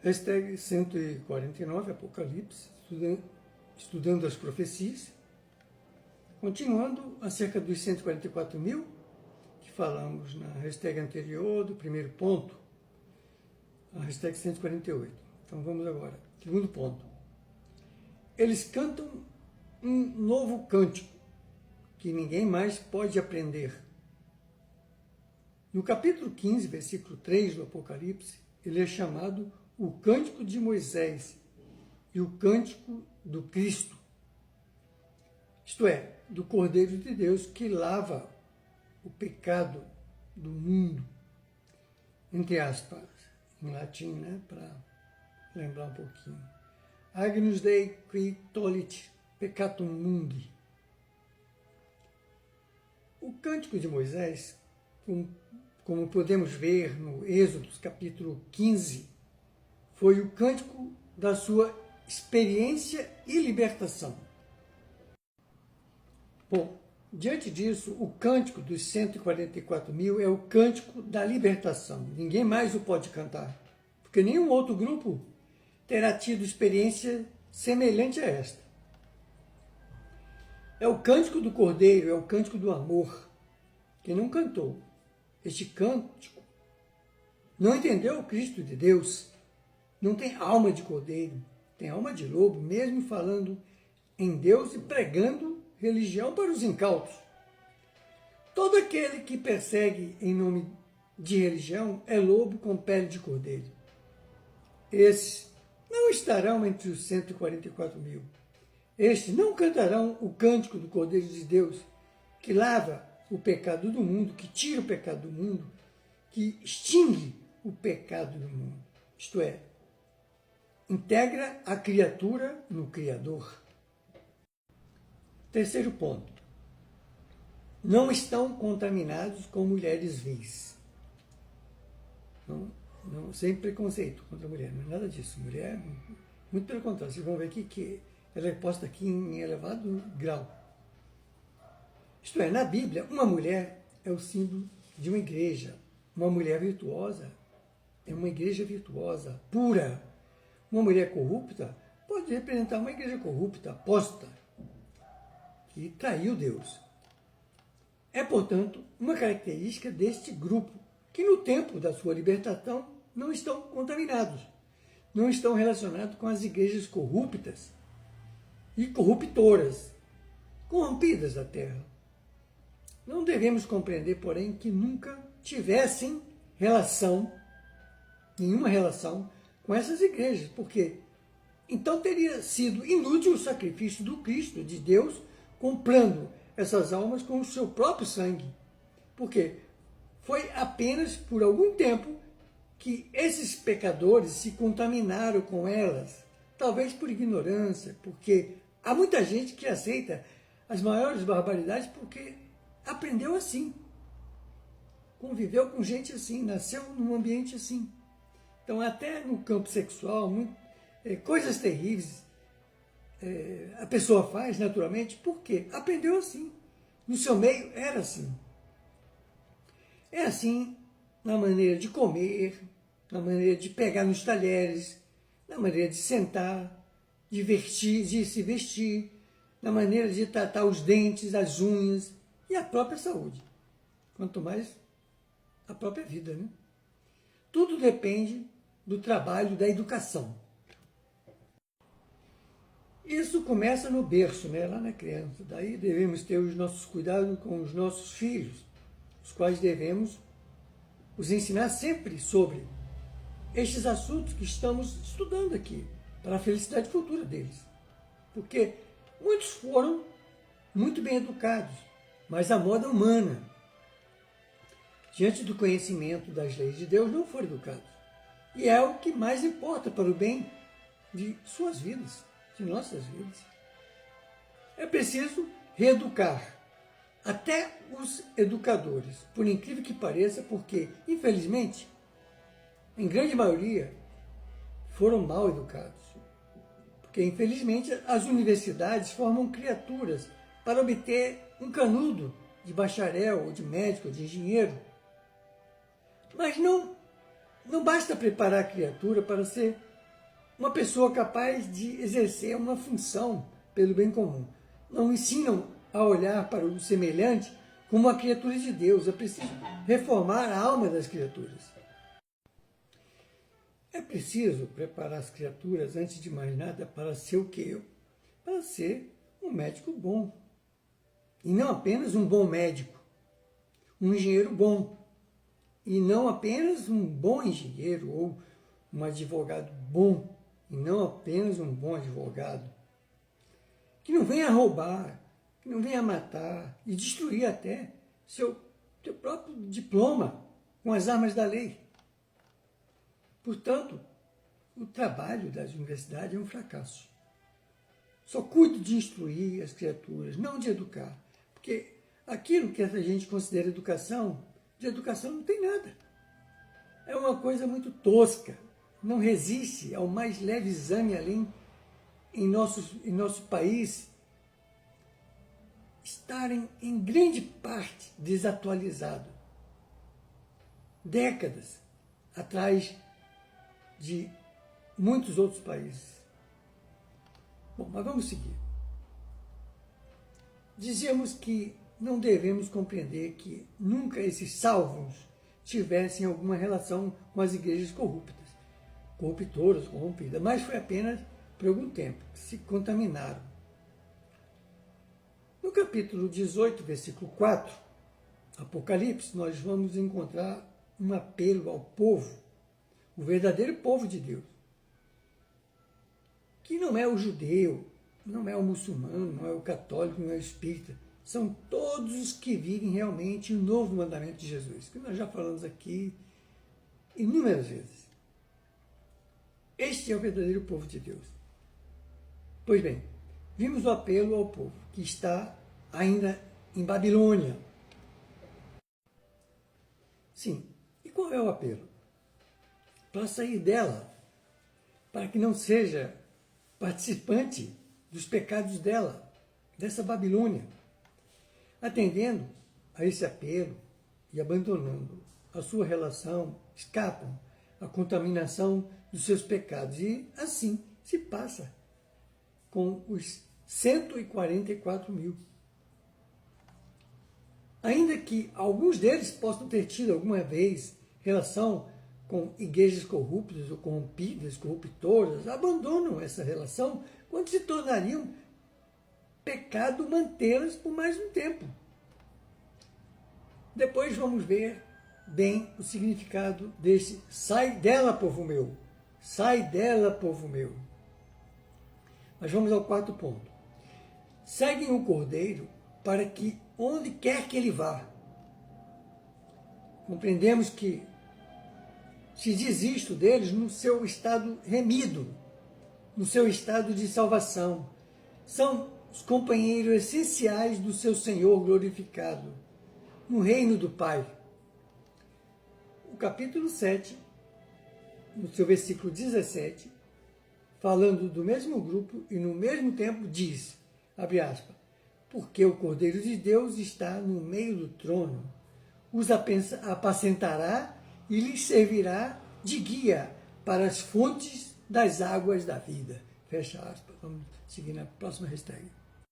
Hashtag 149, Apocalipse, estudando as profecias. Continuando acerca dos 144 mil, que falamos na hashtag anterior, do primeiro ponto, a hashtag 148. Então vamos agora, segundo ponto. Eles cantam um novo cântico, que ninguém mais pode aprender. No capítulo 15, versículo 3 do Apocalipse, ele é chamado o Cântico de Moisés e o Cântico do Cristo, isto é, do Cordeiro de Deus que lava o pecado do mundo, entre aspas, em latim, né, para lembrar um pouquinho. Agnus Dei qui tollit peccatum mundi. O Cântico de Moisés, como podemos ver no Êxodo, capítulo 15, foi o cântico da sua experiência e libertação. Bom, diante disso, o cântico dos 144 mil é o cântico da libertação. Ninguém mais o pode cantar, porque nenhum outro grupo terá tido experiência semelhante a esta. É o cântico do Cordeiro, é o cântico do amor. Quem não cantou este cântico não entendeu o Cristo de Deus, não tem alma de cordeiro, tem alma de lobo, mesmo falando em Deus e pregando religião para os incautos. Todo aquele que persegue em nome de religião é lobo com pele de cordeiro. Esses não estarão entre os 144 mil. Estes não cantarão o cântico do Cordeiro de Deus, que lava o pecado do mundo, que tira o pecado do mundo, que extingue o pecado do mundo. Isto é, integra a criatura no Criador. Terceiro ponto. Não estão contaminados com mulheres vis. Não, sem preconceito contra a mulher, não é nada disso. Mulher, muito pelo contrário, vocês vão ver aqui que ela é posta aqui em elevado grau. Isto é, na Bíblia, uma mulher é o símbolo de uma igreja. Uma mulher virtuosa é uma igreja virtuosa, pura. Uma mulher corrupta pode representar uma igreja corrupta, apóstata, que traiu Deus. É, portanto, uma característica deste grupo, que no tempo da sua libertação não estão contaminados, não estão relacionados com as igrejas corruptas e corruptoras, corrompidas da terra. Não devemos compreender, porém, que nunca tivessem nenhuma relação com essas igrejas, porque então teria sido inútil o sacrifício do Cristo, de Deus, comprando essas almas com o seu próprio sangue. Porque foi apenas por algum tempo que esses pecadores se contaminaram com elas, talvez por ignorância, porque há muita gente que aceita as maiores barbaridades porque aprendeu assim, conviveu com gente assim, nasceu num ambiente assim. Então, até no campo sexual, coisas terríveis a pessoa faz naturalmente porque aprendeu assim. No seu meio era assim. É assim na maneira de comer, na maneira de pegar nos talheres, na maneira de sentar, de se vestir, na maneira de tratar os dentes, as unhas e a própria saúde. Quanto mais a própria vida, né? Tudo depende do trabalho, da educação. Isso começa no berço, né? Lá na criança. Daí devemos ter os nossos cuidados com os nossos filhos, os quais devemos os ensinar sempre sobre estes assuntos que estamos estudando aqui, para a felicidade futura deles. Porque muitos foram muito bem educados, mas a moda humana, diante do conhecimento das leis de Deus, não foram educados. E é o que mais importa para o bem de suas vidas, de nossas vidas. É preciso reeducar até os educadores, por incrível que pareça, porque, infelizmente, em grande maioria, foram mal educados. Porque, infelizmente, as universidades formam criaturas para obter um canudo de bacharel, ou de médico, ou de engenheiro. Mas não basta preparar a criatura para ser uma pessoa capaz de exercer uma função pelo bem comum. Não ensinam a olhar para o semelhante como uma criatura de Deus. É preciso reformar a alma das criaturas. É preciso preparar as criaturas, antes de mais nada, para ser o quê? Para ser um médico bom. E não apenas um bom médico, um engenheiro bom. E não apenas um bom engenheiro ou um advogado bom. E não apenas um bom advogado. Que não venha roubar, que não venha matar e destruir até seu próprio diploma com as armas da lei. Portanto, o trabalho das universidades é um fracasso. Só cuido de instruir as criaturas, não de educar. Porque aquilo que a gente considera educação, de educação não tem nada. É uma coisa muito tosca. Não resiste ao mais leve exame além em nosso país estarem em grande parte desatualizado. Décadas atrás de muitos outros países. Bom, mas vamos seguir. Dizíamos que não devemos compreender que nunca esses salvos tivessem alguma relação com as igrejas corruptoras, corrompidas, mas foi apenas por algum tempo que se contaminaram. No capítulo 18, versículo 4, Apocalipse, nós vamos encontrar um apelo ao povo, o verdadeiro povo de Deus, que não é o judeu, não é o muçulmano, não é o católico, não é o espírita, são todos os que vivem realmente o novo mandamento de Jesus, que nós já falamos aqui inúmeras vezes. Este é o verdadeiro povo de Deus. Pois bem, vimos o apelo ao povo que está ainda em Babilônia. Sim, e qual é o apelo? Para sair dela, para que não seja participante dos pecados dela, dessa Babilônia. Atendendo a esse apelo e abandonando a sua relação, escapam à contaminação dos seus pecados. E assim se passa com os 144 mil. Ainda que alguns deles possam ter tido alguma vez relação com igrejas corruptas ou corrompidas, corruptoras, abandonam essa relação quando se tornariam pecado mantê-las por mais um tempo. Depois vamos ver bem o significado desse sai dela, povo meu. Sai dela, povo meu. Mas vamos ao quarto ponto. Seguem o Cordeiro para que onde quer que ele vá. Compreendemos que se diz isto deles no seu estado remido, no seu estado de salvação. São os companheiros essenciais do seu Senhor glorificado, no reino do Pai. O capítulo 7, no seu versículo 17, falando do mesmo grupo e no mesmo tempo diz, abre aspas, porque o Cordeiro de Deus está no meio do trono, os apacentará e lhes servirá de guia para as fontes das águas da vida. Fecha aspas. Vamos seguir na próxima hashtag.